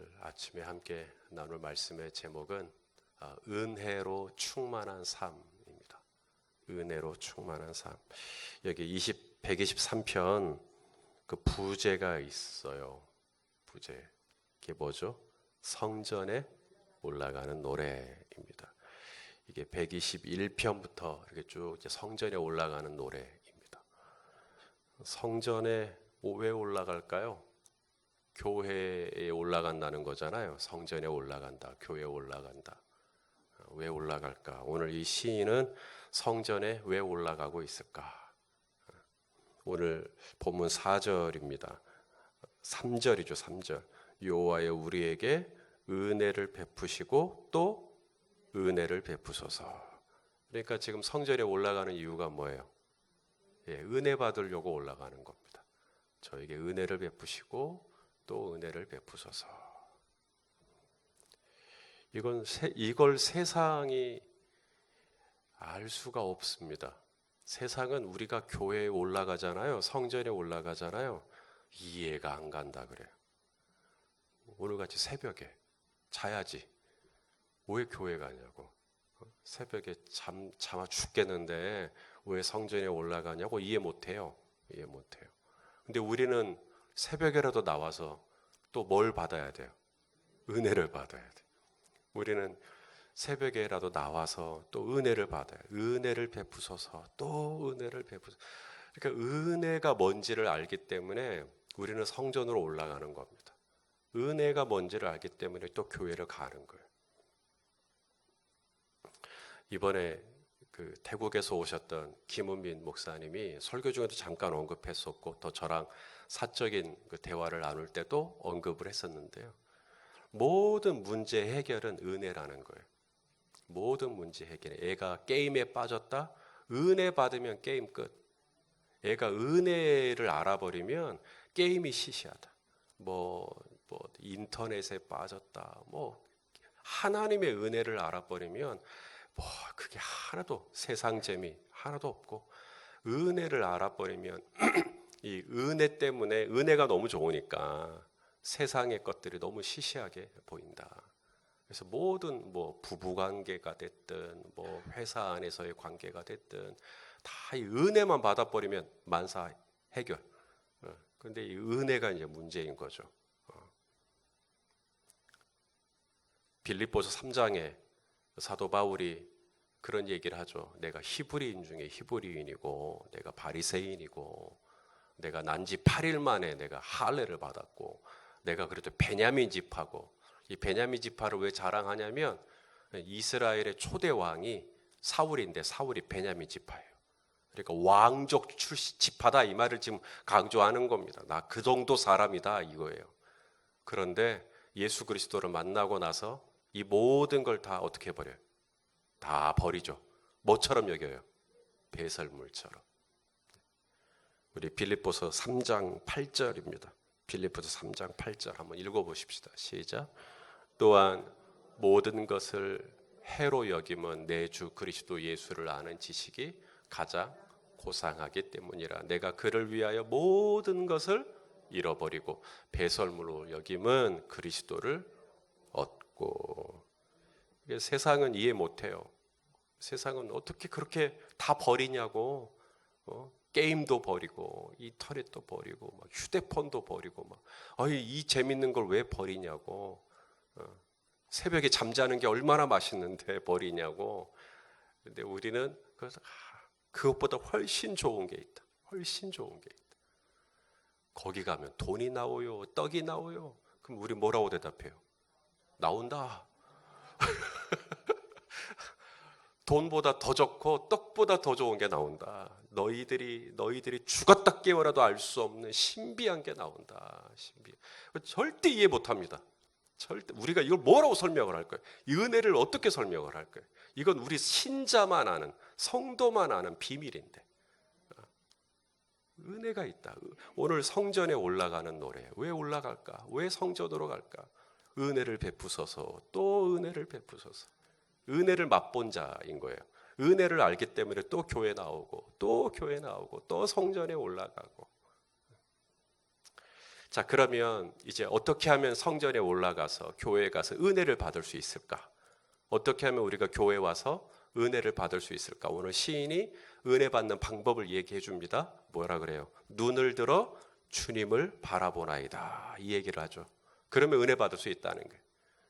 오늘 아침에 함께 나눌 말씀의 제목은 은혜로 충만한 삶입니다. 은혜로 충만한 삶. 여기 123편 그 부제가 있어요. 부제. 이게 뭐죠? 성전에 올라가는 노래입니다. 이게 121편부터 이렇게 쭉 이제 성전에 올라가는 노래입니다. 성전에 왜 올라갈까요? 교회에 올라간다는 거잖아요. 성전에 올라간다, 교회에 올라간다. 왜 올라갈까? 오늘 이 시인은 성전에 왜 올라가고 있을까? 오늘 본문 4절입니다. 3절이죠, 3절. 여호와여 우리에게 은혜를 베푸시고 또 은혜를 베푸소서. 그러니까 지금 성전에 올라가는 이유가 뭐예요? 은혜 받으려고 올라가는 겁니다. 저에게 은혜를 베푸시고 또 은혜를 베푸소서. 이걸 세상이 알 수가 없습니다. 세상은 우리가 교회에 올라가잖아요. 성전에 올라가잖아요. 이해가 안 간다 그래요. 오늘같이 새벽에 자야지. 왜 교회 가냐고. 새벽에 잠아 죽겠는데 왜 성전에 올라가냐고 이해 못해요. 이해 못해요. 근데 우리는 새벽에라도 나와서 또 뭘 받아야 돼요? 은혜를 받아야 돼요. 우리는 새벽에라도 나와서 또 은혜를 받아요. 은혜를 베푸소서, 또 은혜를 베푸소서. 그러니까 은혜가 뭔지를 알기 때문에 우리는 성전으로 올라가는 겁니다. 은혜가 뭔지를 알기 때문에 또 교회를 가는 거예요. 이번에 그 태국에서 오셨던 김은민 목사님이 설교 중에도 잠깐 언급했었고 또 저랑 사적인 그 대화를 나눌 때도 언급을 했었는데요. 모든 문제 해결은 은혜라는 거예요. 모든 문제 해결. 애가 게임에 빠졌다? 은혜 받으면 게임 끝. 애가 은혜를 알아버리면 게임이 시시하다. 뭐 인터넷에 빠졌다. 하나님의 은혜를 알아버리면 그게 하나도 세상 재미 하나도 없고 은혜를 알아버리면 이 은혜 때문에 은혜가 너무 좋으니까 세상의 것들이 너무 시시하게 보인다. 그래서 모든 부부관계가 됐든 회사 안에서의 관계가 됐든 다 이 은혜만 받아버리면 만사 해결. 그런데 이 은혜가 이제 문제인 거죠. 빌립보서 3장에 사도 바울이 그런 얘기를 하죠. 내가 히브리인 중에 히브리인이고 내가 바리새인이고 내가 난지 8일 만에 내가 할례를 받았고 내가 그래도 베냐민 지파고 이 베냐민 지파를 왜 자랑하냐면 이스라엘의 초대 왕이 사울인데 사울이 베냐민 지파예요. 그러니까 왕족 출신 지파다 이 말을 지금 강조하는 겁니다. 나 그 정도 사람이다 이거예요. 그런데 예수 그리스도를 만나고 나서 이 모든 걸 다 어떻게 해버려요? 다 버리죠. 뭐처럼 여겨요? 배설물처럼. 우리 빌립보서 3장 8절입니다. 빌립보서 3장 8절 한번 읽어보십시다. 시작. 또한 모든 것을 해로 여김은 내 주 그리스도 예수를 아는 지식이 가장 고상하기 때문이라. 내가 그를 위하여 모든 것을 잃어버리고 배설물로 여김은 그리스도를 얻고. 세상은 이해 못해요. 세상은 어떻게 그렇게 다 버리냐고. 게임도 버리고 인터넷도 버리고 막 휴대폰도 버리고 이 재밌는 걸 왜 버리냐고. 새벽에 잠자는 게 얼마나 맛있는데 버리냐고. 근데 우리는 그래서 그것보다 훨씬 좋은 게 있다. 훨씬 좋은 게 있다. 거기 가면 돈이 나오요, 떡이 나오요. 그럼 우리 뭐라고 대답해요? 나온다. 돈보다 더 좋고 떡보다 더 좋은 게 나온다. 너희들이 죽었다 깨어나도 알 수 없는 신비한 게 나온다. 절대 이해 못합니다. 절대 우리가 이걸 뭐라고 설명을 할 거예요? 이 은혜를 어떻게 설명을 할 거예요? 이건 우리 신자만 아는, 성도만 아는 비밀인데 은혜가 있다. 오늘 성전에 올라가는 노래 왜 올라갈까? 왜 성전으로 갈까? 은혜를 베푸소서, 또 은혜를 베푸소서. 은혜를 맛본 자인 거예요. 은혜를 알기 때문에 또 교회 나오고 또 교회 나오고 또 성전에 올라가고. 자, 그러면 이제 어떻게 하면 성전에 올라가서 교회에 가서 은혜를 받을 수 있을까? 어떻게 하면 우리가 교회에 와서 은혜를 받을 수 있을까? 오늘 시인이 은혜 받는 방법을 얘기해 줍니다. 뭐라 그래요? 눈을 들어 주님을 바라보나이다. 이 얘기를 하죠. 그러면 은혜 받을 수 있다는 거예요.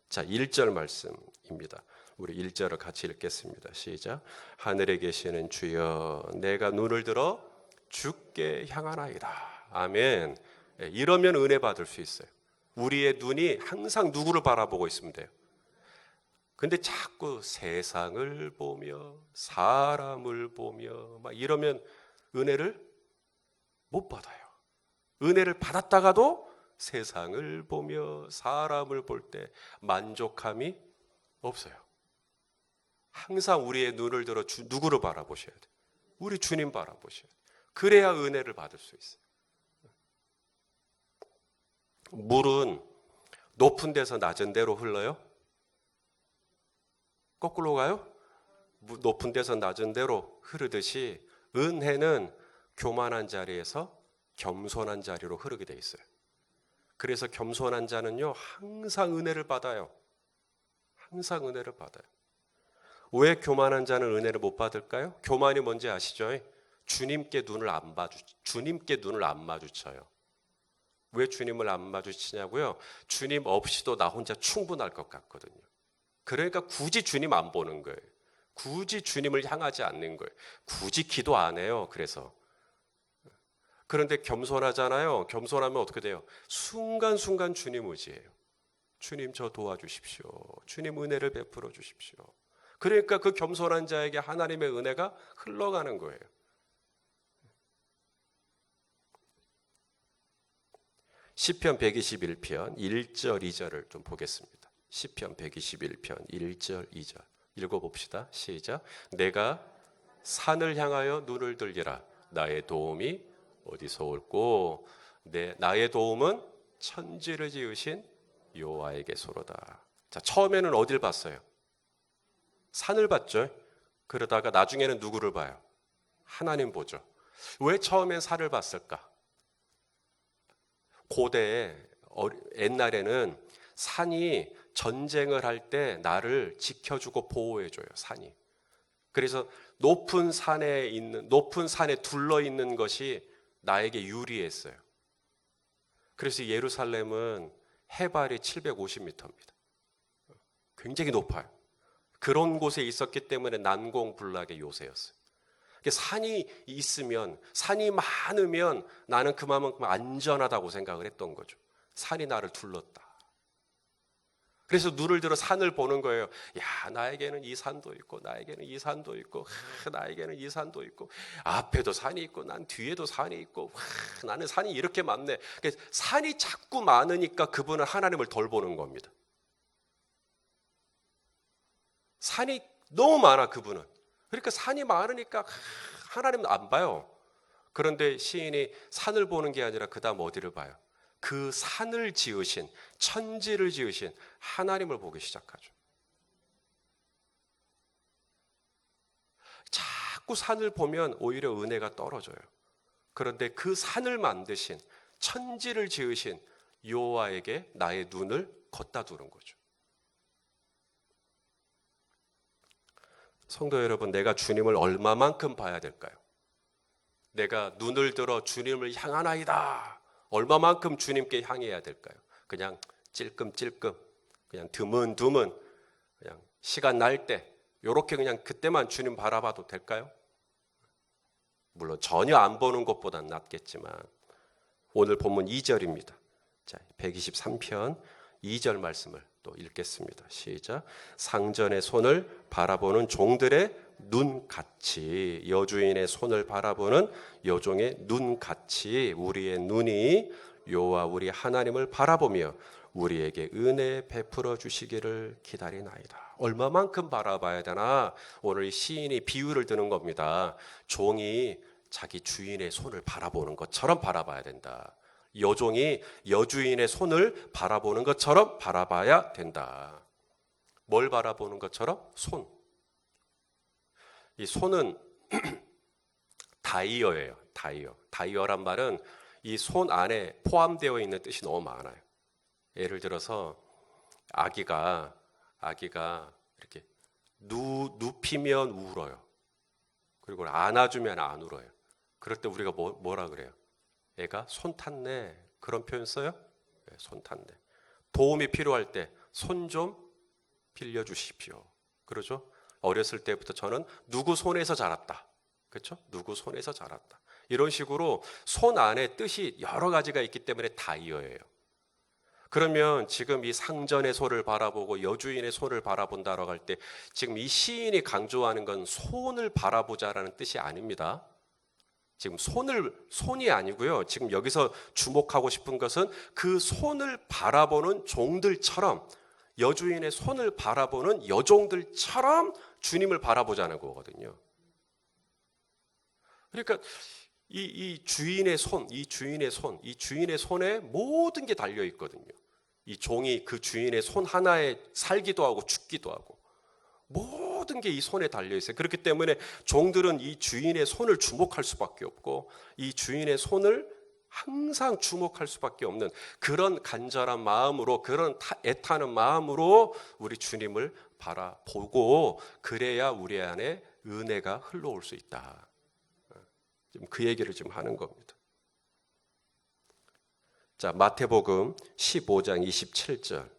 자, 1절 말씀입니다. 우리 1절을 같이 읽겠습니다. 시작. 하늘에 계시는 주여, 내가 눈을 들어 주께 향하나이다. 아멘. 이러면 은혜 받을 수 있어요. 우리의 눈이 항상 누구를 바라보고 있으면 돼요. 근데 자꾸 세상을 보며 사람을 보며 막 이러면 은혜를 못 받아요. 은혜를 받았다가도 세상을 보며 사람을 볼 때 만족함이 없어요. 항상 우리의 눈을 들어 누구를 바라보셔야 돼요? 우리 주님 바라보셔야 돼요. 그래야 은혜를 받을 수 있어요. 물은 높은 데서 낮은 데로 흘러요? 거꾸로 가요? 높은 데서 낮은 데로 흐르듯이 은혜는 교만한 자리에서 겸손한 자리로 흐르게 돼 있어요. 그래서 겸손한 자는요, 항상 은혜를 받아요. 항상 은혜를 받아요. 왜 교만한 자는 은혜를 못 받을까요? 교만이 뭔지 아시죠? 주님께 눈을 안 마주쳐요. 왜 주님을 안 마주치냐고요? 주님 없이도 나 혼자 충분할 것 같거든요. 그러니까 굳이 주님 안 보는 거예요. 굳이 주님을 향하지 않는 거예요. 굳이 기도 안 해요. 그런데 겸손하잖아요. 겸손하면 어떻게 돼요? 순간순간 주님 의지해요. 주님 저 도와주십시오. 주님 은혜를 베풀어 주십시오. 그러니까 그 겸손한 자에게 하나님의 은혜가 흘러가는 거예요. 시편 121편 1절 2절을 좀 보겠습니다. 시편 121편 1절 2절 읽어봅시다. 시작. 내가 산을 향하여 눈을 들리라. 나의 도움이 어디서 올꼬? 나의 도움은 천지를 지으신 여호와에게서로다. 자, 처음에는 어딜 봤어요? 산을 봤죠. 그러다가 나중에는 누구를 봐요? 하나님 보죠. 왜 처음엔 산을 봤을까? 고대에 옛날에는 산이 전쟁을 할 때 나를 지켜주고 보호해줘요. 산이. 그래서 높은 산에 둘러 있는 것이 나에게 유리했어요. 그래서 예루살렘은 해발이 750m입니다. 굉장히 높아요. 그런 곳에 있었기 때문에 난공불락의 요새였어요. 산이 있으면, 산이 많으면 나는 그만큼 안전하다고 생각을 했던 거죠. 산이 나를 둘렀다. 그래서 눈을 들어 산을 보는 거예요. 야, 나에게는 이 산도 있고, 나에게는 이 산도 있고, 나에게는 이 산도 있고, 앞에도 산이 있고, 난 뒤에도 산이 있고, 나는 산이 이렇게 많네. 산이 자꾸 많으니까 그분은 하나님을 덜 보는 겁니다. 산이 너무 많아, 그분은. 그러니까 산이 많으니까 하나님은 안 봐요. 그런데 시인이 산을 보는 게 아니라 그 다음 어디를 봐요? 그 산을 지으신, 천지를 지으신 하나님을 보기 시작하죠. 자꾸 산을 보면 오히려 은혜가 떨어져요. 그런데 그 산을 만드신, 천지를 지으신 여호와에게 나의 눈을 걷다 두는 거죠. 성도 여러분, 내가 주님을 얼마만큼 봐야 될까요? 내가 눈을 들어 주님을 향하나이다. 얼마만큼 주님께 향해야 될까요? 그냥 찔끔찔끔, 그냥 드문드문, 그냥 시간 날 때, 요렇게 그냥 그때만 주님 바라봐도 될까요? 물론 전혀 안 보는 것보단 낫겠지만, 오늘 본문 2절입니다. 자, 123편 2절 말씀을 또 읽겠습니다. 시작. 상전의 손을 바라보는 종들의 눈같이, 여주인의 손을 바라보는 여종의 눈같이 우리의 눈이 여호와 우리 하나님을 바라보며 우리에게 은혜 베풀어 주시기를 기다리나이다. 얼마만큼 바라봐야 되나? 오늘 시인이 비유를 드는 겁니다. 종이 자기 주인의 손을 바라보는 것처럼 바라봐야 된다. 여종이 여주인의 손을 바라보는 것처럼 바라봐야 된다. 뭘 바라보는 것처럼? 손. 이 손은 다이어예요. 다이어. 다이어란 말은 이 손 안에 포함되어 있는 뜻이 너무 많아요. 예를 들어서 아기가 이렇게 눕히면 울어요. 그리고 안아주면 안 울어요. 그럴 때 우리가 뭐라 그래요? 애가 손 탔네. 그런 표현 써요? 네, 손 탔네. 도움이 필요할 때 손 좀 빌려주십시오. 그러죠? 어렸을 때부터 저는 누구 손에서 자랐다. 그렇죠? 누구 손에서 자랐다. 이런 식으로 손 안에 뜻이 여러 가지가 있기 때문에 다이어예요. 그러면 지금 이 상전의 손을 바라보고 여주인의 손을 바라본다라고 할 때 지금 이 시인이 강조하는 건 손을 바라보자라는 뜻이 아닙니다. 지금 손이 아니고요. 지금 여기서 주목하고 싶은 것은 그 손을 바라보는 종들처럼, 여주인의 손을 바라보는 여종들처럼 주님을 바라보자는 거거든요. 그러니까 이 주인의 손에 모든 게 달려 있거든요. 이 종이 그 주인의 손 하나에 살기도 하고 죽기도 하고 모든 게 이 손에 달려 있어요. 그렇기 때문에 종들은 이 주인의 손을 주목할 수밖에 없고 이 주인의 손을 항상 주목할 수밖에 없는 그런 간절한 마음으로, 그런 애타는 마음으로 우리 주님을 바라보고, 그래야 우리 안에 은혜가 흘러올 수 있다. 그 얘기를 지금 하는 겁니다. 자, 마태복음 15장 27절.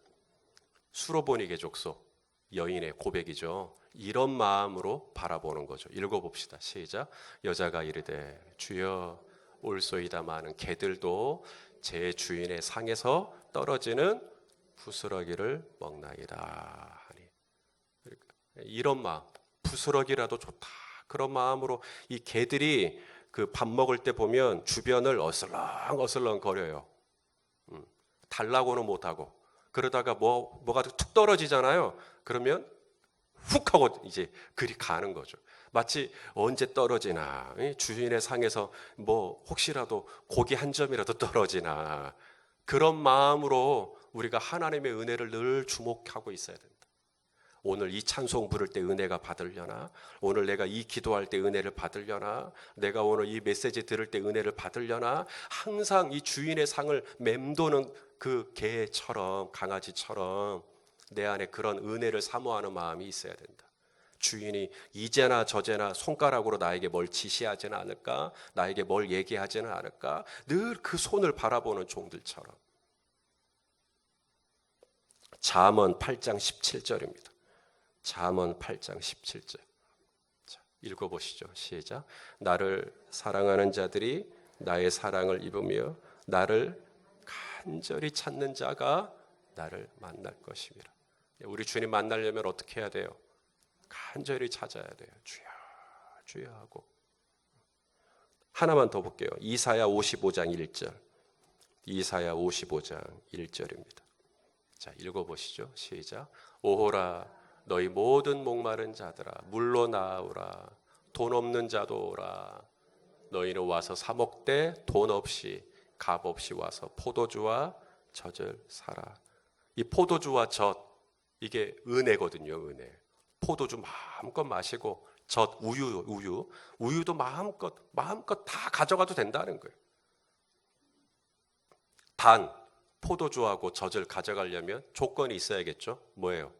수로보니게 족속 여인의 고백이죠. 이런 마음으로 바라보는 거죠. 읽어봅시다. 시작. 여자가 이르되 주여 올소이다마는 개들도 제 주인의 상에서 떨어지는 부스러기를 먹나이다 하니. 이런 마음, 부스러기라도 좋다. 그런 마음으로 이 개들이 그 밥 먹을 때 보면 주변을 어슬렁 거려요. 달라고는 못하고. 그러다가 뭐가 툭 떨어지잖아요. 그러면 훅 하고 이제 그리 가는 거죠. 마치 언제 떨어지나, 주인의 상에서 뭐 혹시라도 고기 한 점이라도 떨어지나, 그런 마음으로 우리가 하나님의 은혜를 늘 주목하고 있어야 된다. 오늘 이 찬송 부를 때 은혜가 받으려나? 오늘 내가 이 기도할 때 은혜를 받으려나? 내가 오늘 이 메시지 들을 때 은혜를 받으려나? 항상 이 주인의 상을 맴도는 그 개처럼, 강아지처럼 내 안에 그런 은혜를 사모하는 마음이 있어야 된다. 주인이 이제나 저제나 손가락으로 나에게 뭘 지시하지는 않을까? 나에게 뭘 얘기하지는 않을까? 늘 그 손을 바라보는 종들처럼. 잠언 8장 17절입니다. 잠언 8장 17절. 자, 읽어보시죠. 시작. 나를 사랑하는 자들이 나의 사랑을 입으며 나를 간절히 찾는 자가 나를 만날 것임이라. 우리 주님 만나려면 어떻게 해야 돼요? 간절히 찾아야 돼요. 주여, 주여 하고. 하나만 더 볼게요. 이사야 55장 1절. 이사야 55장 1절입니다. 자, 읽어보시죠. 시작. 오호라 너희 모든 목마른 자들아 물로 나오라. 돈 없는 자도 오라. 너희는 와서 사 먹되 돈 없이 값 없이 와서 포도주와 젖을 사라. 이 포도주와 젖, 이게 은혜거든요. 은혜. 포도주 마음껏 마시고 젖, 우유도 마음껏 다 가져가도 된다는 거예요. 단 포도주하고 젖을 가져가려면 조건이 있어야겠죠. 뭐예요?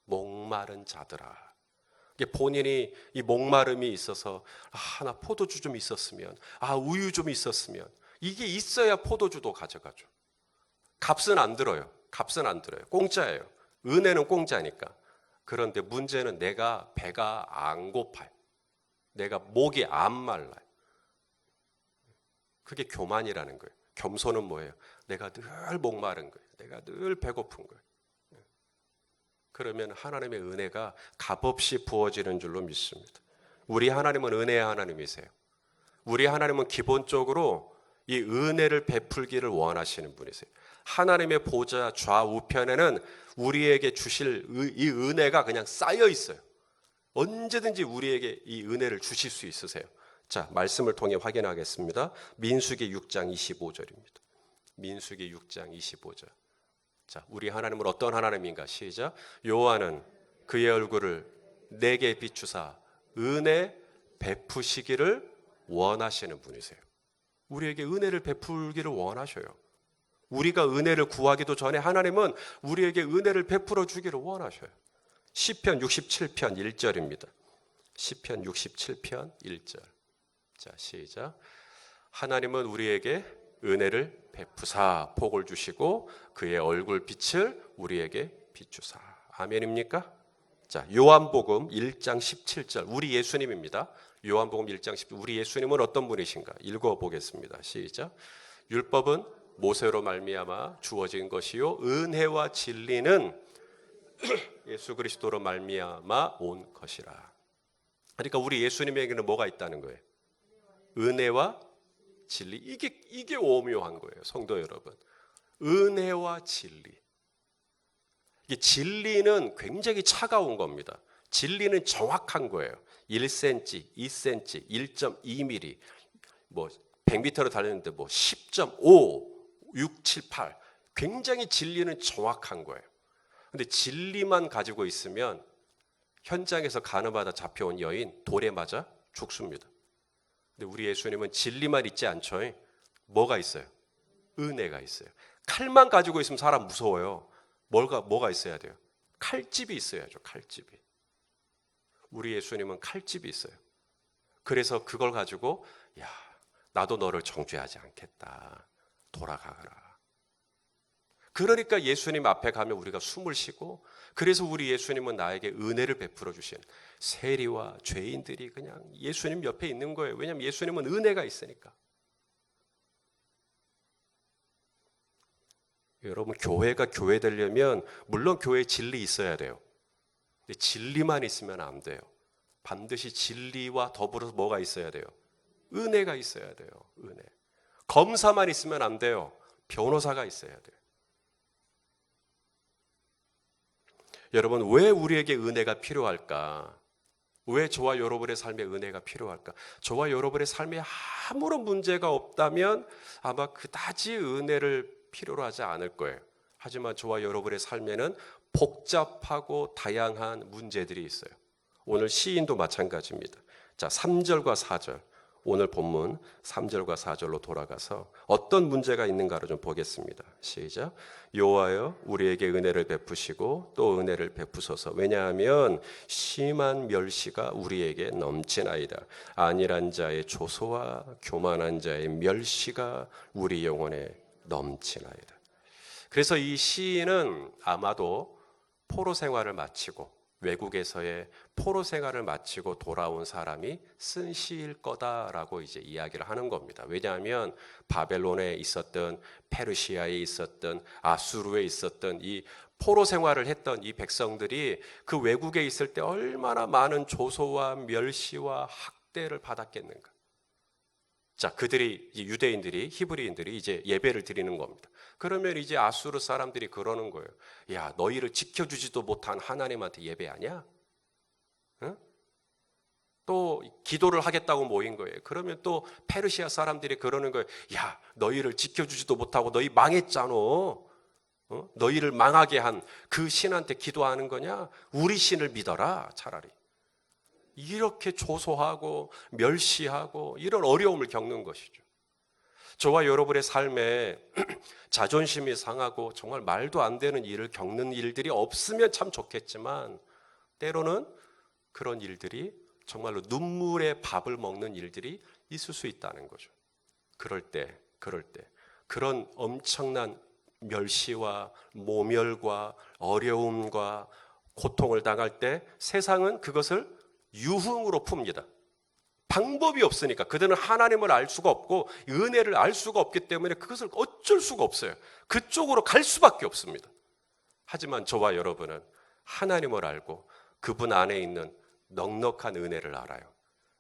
목마른 자들아. 본인이 이 목마름이 있어서 나 포도주 좀 있었으면, 우유 좀 있었으면, 이게 있어야 포도주도 가져가죠. 값은 안 들어요. 공짜예요. 은혜는 공짜니까. 그런데 문제는 내가 배가 안 고파요. 내가 목이 안 말라요. 그게 교만이라는 거예요. 겸손은 뭐예요? 내가 늘 목마른 거예요. 내가 늘 배고픈 거예요. 그러면 하나님의 은혜가 값없이 부어지는 줄로 믿습니다. 우리 하나님은 은혜의 하나님이세요. 우리 하나님은 기본적으로 이 은혜를 베풀기를 원하시는 분이세요. 하나님의 보좌 좌우편에는 우리에게 주실 이 은혜가 그냥 쌓여 있어요. 언제든지 우리에게 이 은혜를 주실 수 있으세요. 자, 말씀을 통해 확인하겠습니다. 민수기 6장 25절입니다. 민수기 6장 25절. 자, 우리 하나님은 어떤 하나님인가? 시작. 여호와는 그의 얼굴을 내게 비추사 은혜 베푸시기를 원하시는 분이세요. 우리에게 은혜를 베풀기를 원하셔요. 우리가 은혜를 구하기도 전에 하나님은 우리에게 은혜를 베풀어 주기를 원하셔요. 시편 67편 1절입니다. 시편 67편 1절. 자, 시작. 하나님은 우리에게 은혜를 베푸사 복을 주시고 그의 얼굴 빛을 우리에게 비추사. 아멘입니까? 자, 요한복음 1장 17절. 우리 예수님입니다. 요한복음 1장 17절. 우리 예수님은 어떤 분이신가? 읽어보겠습니다. 시작. 율법은 모세로 말미암아 주어진 것이요 은혜와 진리는 예수 그리스도로 말미암아 온 것이라. 그러니까 우리 예수님에게는 뭐가 있다는 거예요? 은혜와 진리. 이게 오묘한 거예요, 성도 여러분. 은혜와 진리. 이 진리는 굉장히 차가운 겁니다. 진리는 정확한 거예요. 1cm, 2cm, 1.2mm, 뭐 100m로 달렸는데 뭐 10.5, 6, 7, 8. 굉장히 진리는 정확한 거예요. 근데 진리만 가지고 있으면 현장에서 가늠하다 잡혀온 여인 돌에 맞아 죽습니다. 근데 우리 예수님은 진리만 있지 않죠. 뭐가 있어요? 은혜가 있어요. 칼만 가지고 있으면 사람 무서워요. 뭐가 있어야 돼요? 칼집이 있어야죠. 칼집이. 우리 예수님은 칼집이 있어요. 그래서 그걸 가지고 야, 나도 너를 정죄하지 않겠다. 돌아가거라. 그러니까 예수님 앞에 가면 우리가 숨을 쉬고, 그래서 우리 예수님은 나에게 은혜를 베풀어 주신 세리와 죄인들이 그냥 예수님 옆에 있는 거예요. 왜냐하면 예수님은 은혜가 있으니까. 여러분, 교회가 교회 되려면 물론 교회에 진리 있어야 돼요. 근데 진리만 있으면 안 돼요. 반드시 진리와 더불어서 뭐가 있어야 돼요? 은혜가 있어야 돼요. 은혜. 검사만 있으면 안 돼요. 변호사가 있어야 돼요. 여러분, 왜 우리에게 은혜가 필요할까? 왜 저와 여러분의 삶에 은혜가 필요할까? 저와 여러분의 삶에 아무런 문제가 없다면 아마 그다지 은혜를 필요로 하지 않을 거예요. 하지만 저와 여러분의 삶에는 복잡하고 다양한 문제들이 있어요. 오늘 시인도 마찬가지입니다. 자, 3절과 4절. 오늘 본문 3절과 4절로 돌아가서 어떤 문제가 있는가를 좀 보겠습니다. 시작. 여호와여 우리에게 은혜를 베푸시고 또 은혜를 베푸소서. 왜냐하면 심한 멸시가 우리에게 넘치나이다. 안일한 자의 조소와 교만한 자의 멸시가 우리 영혼에 넘치나이다. 그래서 이 시인은 아마도 포로 생활을 마치고 외국에서의 포로 생활을 마치고 돌아온 사람이 쓴 시일 거다라고 이제 이야기를 하는 겁니다. 왜냐하면 바벨론에 있었던, 페르시아에 있었던, 아수르에 있었던 이 포로 생활을 했던 이 백성들이 그 외국에 있을 때 얼마나 많은 조소와 멸시와 학대를 받았겠는가. 자, 그들이, 유대인들이, 히브리인들이 이제 예배를 드리는 겁니다. 그러면 이제 아수르 사람들이 그러는 거예요. 야, 너희를 지켜주지도 못한 하나님한테 예배하냐? 응? 또 기도를 하겠다고 모인 거예요. 그러면 또 페르시아 사람들이 그러는 거예요. 야, 너희를 지켜주지도 못하고 너희 망했잖아. 너희를 망하게 한 그 신한테 기도하는 거냐? 우리 신을 믿어라, 차라리. 이렇게 조소하고 멸시하고 이런 어려움을 겪는 것이죠. 저와 여러분의 삶에 자존심이 상하고 정말 말도 안 되는 일을 겪는 일들이 없으면 참 좋겠지만, 때로는 그런 일들이 정말로 눈물의 밥을 먹는 일들이 있을 수 있다는 거죠. 그럴 때 그런 엄청난 멸시와 모멸과 어려움과 고통을 당할 때 세상은 그것을 유흥으로 풉니다. 방법이 없으니까. 그들은 하나님을 알 수가 없고 은혜를 알 수가 없기 때문에 그것을 어쩔 수가 없어요. 그쪽으로 갈 수밖에 없습니다. 하지만 저와 여러분은 하나님을 알고 그분 안에 있는 넉넉한 은혜를 알아요.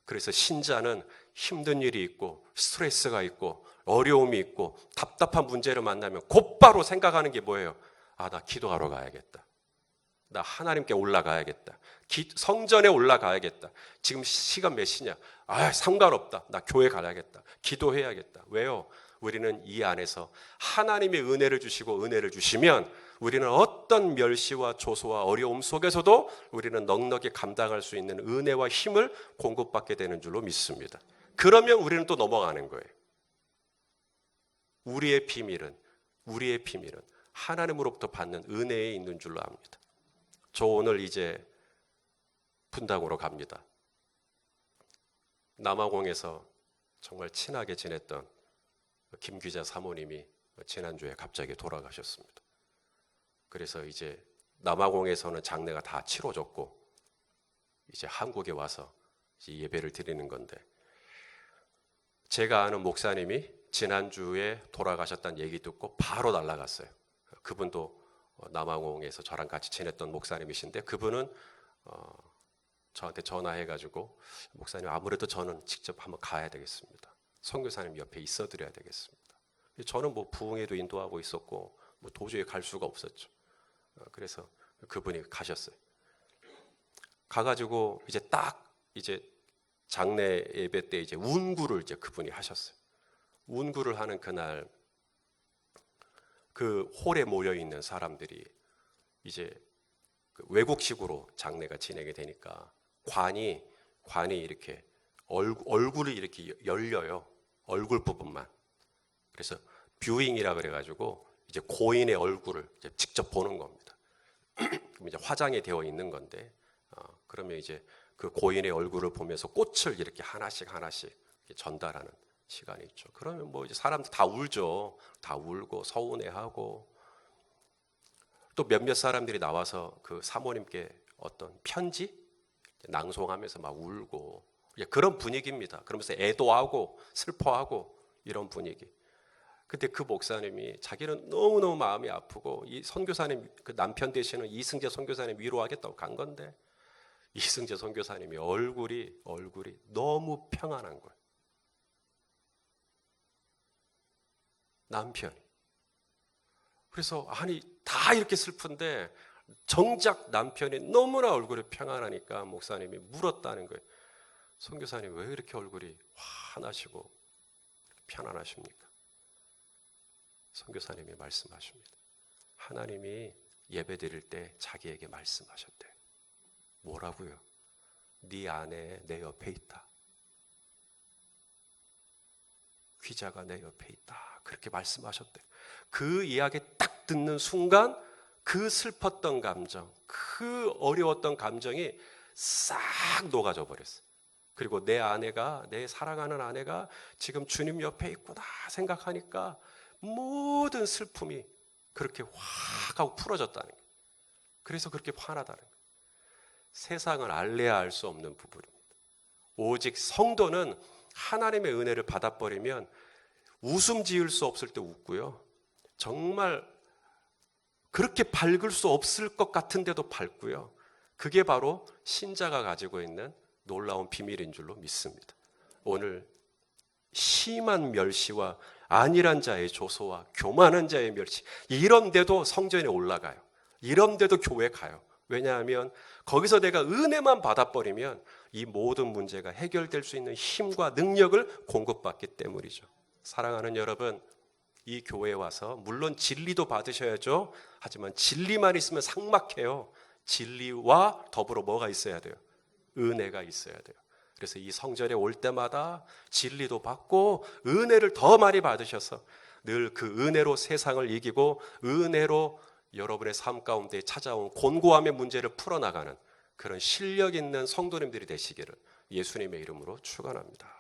그래서 신자는 힘든 일이 있고 스트레스가 있고 어려움이 있고 답답한 문제를 만나면 곧바로 생각하는 게 뭐예요? 아, 나 기도하러 가야겠다. 나 하나님께 올라가야겠다. 성전에 올라가야겠다. 지금 시간 몇 시냐? 아, 상관없다. 나 교회 가야겠다. 기도해야겠다. 왜요? 우리는 이 안에서 하나님의 은혜를 주시고 은혜를 주시면 우리는 어떤 멸시와 조소와 어려움 속에서도 우리는 넉넉히 감당할 수 있는 은혜와 힘을 공급받게 되는 줄로 믿습니다. 그러면 우리는 또 넘어가는 거예요. 우리의 비밀은 하나님으로부터 받는 은혜에 있는 줄로 압니다. 저 오늘 이제 분당으로 갑니다. 남아공에서 정말 친하게 지냈던 김 기자 사모님이 지난주에 갑자기 돌아가셨습니다. 그래서 이제 남아공에서는 장례가 다 치러졌고 이제 한국에 와서 이제 예배를 드리는 건데, 제가 아는 목사님이 지난주에 돌아가셨다는 얘기 듣고 바로 날아갔어요. 그분도 남아공에서 저랑 같이 지냈던 목사님이신데, 그분은 저한테 전화해가지고 목사님, 아무래도 저는 직접 한번 가야 되겠습니다. 선교사님 옆에 있어 드려야 되겠습니다. 저는 뭐 부흥회도 인도하고 있었고 뭐 도저히 갈 수가 없었죠. 그래서 그분이 가셨어요. 가가지고 이제 장례 예배 때 이제 운구를 이제 그분이 하셨어요. 운구를 하는 그날 그 홀에 모여 있는 사람들이 이제 그 외국식으로 장례가 진행이 되니까 관이 이렇게 얼굴이 이렇게 열려요. 얼굴 부분만. 그래서 뷰잉이라 그래가지고 이제 고인의 얼굴을 이제 직접 보는 겁니다. 그럼 이제 화장이 되어 있는 건데, 그러면 이제 그 고인의 얼굴을 보면서 꽃을 이렇게 하나씩 이렇게 전달하는 시간이 있죠. 그러면 뭐 이제 사람들 다 울죠. 다 울고 서운해하고, 또 몇몇 사람들이 나와서 그 사모님께 어떤 편지 낭송하면서 막 울고, 그런 분위기입니다. 그러면서 애도하고 슬퍼하고 이런 분위기. 근데 그 목사님이 자기는 너무너무 마음이 아프고 이 선교사님, 그 남편 되시는 이승재 선교사님 위로하겠다고 간 건데, 이승재 선교사님이 얼굴이 너무 평안한 거예요. 남편이. 그래서 아니 다 이렇게 슬픈데 정작 남편이 너무나 얼굴이 평안하니까 목사님이 물었다는 거예요. 선교사님, 왜 이렇게 얼굴이 환하시고 편안하십니까? 선교사님이 말씀하십니다. 하나님이 예배드릴 때 자기에게 말씀하셨대요. 뭐라고요? 네 안에 내 옆에 있다. 귀자가 내 옆에 있다. 그렇게 말씀하셨대요. 그 이야기 딱 듣는 순간 그 슬펐던 감정, 그 어려웠던 감정이 싹 녹아져 버렸어요. 그리고 내 사랑하는 아내가 지금 주님 옆에 있구나 생각하니까 모든 슬픔이 그렇게 확 하고 풀어졌다는 거예요. 그래서 그렇게 화나다는 거예요. 세상은 알래야 알 수 없는 부분입니다. 오직 성도는 하나님의 은혜를 받아버리면 웃음 지을 수 없을 때 웃고요. 정말 그렇게 밝을 수 없을 것 같은데도 밝고요. 그게 바로 신자가 가지고 있는 놀라운 비밀인 줄로 믿습니다. 오늘 심한 멸시와 안일한 자의 조소와 교만한 자의 멸시, 이런데도 성전에 올라가요. 이런데도 교회 가요. 왜냐하면 거기서 내가 은혜만 받아버리면 이 모든 문제가 해결될 수 있는 힘과 능력을 공급받기 때문이죠. 사랑하는 여러분, 이 교회에 와서 물론 진리도 받으셔야죠. 하지만 진리만 있으면 삭막해요. 진리와 더불어 뭐가 있어야 돼요? 은혜가 있어야 돼요. 그래서 이 성전에 올 때마다 진리도 받고 은혜를 더 많이 받으셔서 늘 그 은혜로 세상을 이기고 은혜로 여러분의 삶 가운데 찾아온 곤고함의 문제를 풀어나가는 그런 실력 있는 성도님들이 되시기를 예수님의 이름으로 축원합니다.